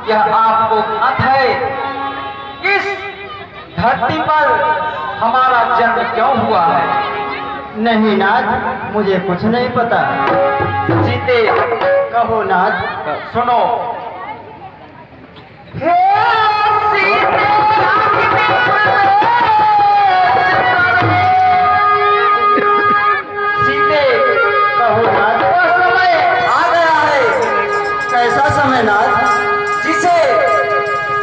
यह आपको ज्ञात है इस धरती पर हमारा जन्म क्यों हुआ है? नहीं नाथ, मुझे कुछ नहीं पता। सीते कहो नाथ। सुनो। हे सीते सीते कहो नाथ। वो समय आ गया है। कैसा समय नाथ? जिसे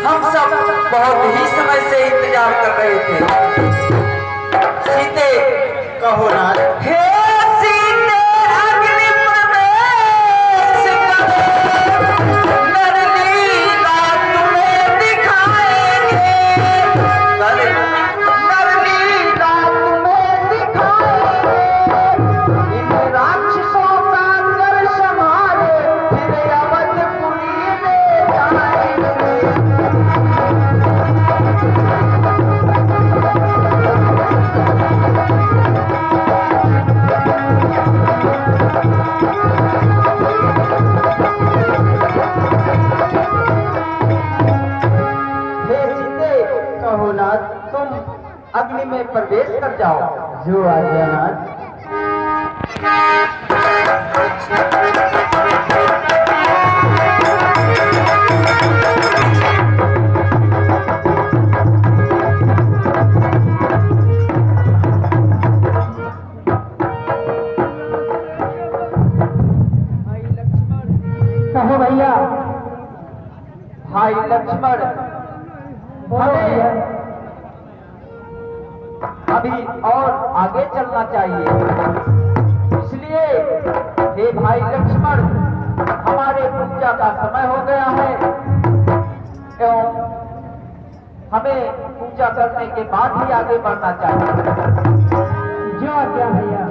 हम सब बहुत ही समय से इंतजार कर रहे थे। सीते कहो नाथ। हे सीते अग्नि प्रवेश करो, नर लीला तुम्हें दिखाएंगे, नर लीला तुम्हें दिखाएंगे, इन राक्षसों का कर संहारे, फिर अवधपुरी में जाएंगे। कहो नाथ। तुम अग्नि में प्रवेश कर जाओ। जो आज्ञा नाथ। कहो भैया। भाई लक्ष्मण, हमें अभी और आगे चलना चाहिए, इसलिए हे भाई लक्ष्मण, हमारे पूजा का समय हो गया है एवं हमें पूजा करने के बाद ही आगे बढ़ना चाहिए। जो आज्ञा भैया।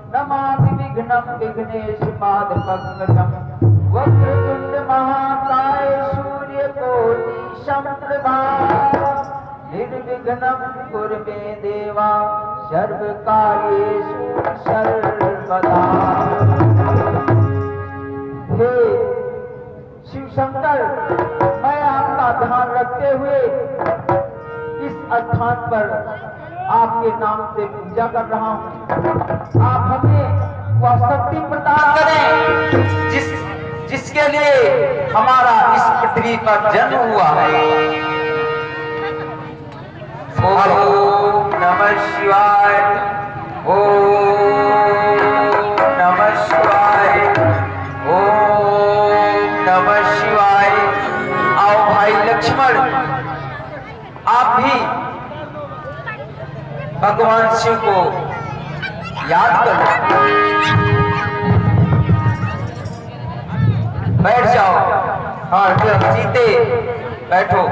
नमामि विघ्नं विघ्नेश पादपद्मजं वक्रतुंड महाकाय सूर्यकोटि समप्रभा निर्विघ्नं कुरु मे देवा सर्वकार्येषु सर्वदा। हे शिव शंकर, मैं आपका ध्यान रखते हुए इस स्थान पर आपके नाम से पूजा कर रहा हूँ। आप हमें वह शक्ति प्रदान करें जिसके लिए हमारा इस पृथ्वी पर जन्म हुआ है। ओम नमः शिवाय, ओम नमः शिवाय, ओम नमः शिवाय। आओ भाई लक्ष्मण, आप भी भगवान शिव को याद करो। बैठ जाओ। हाँ सीते बैठो।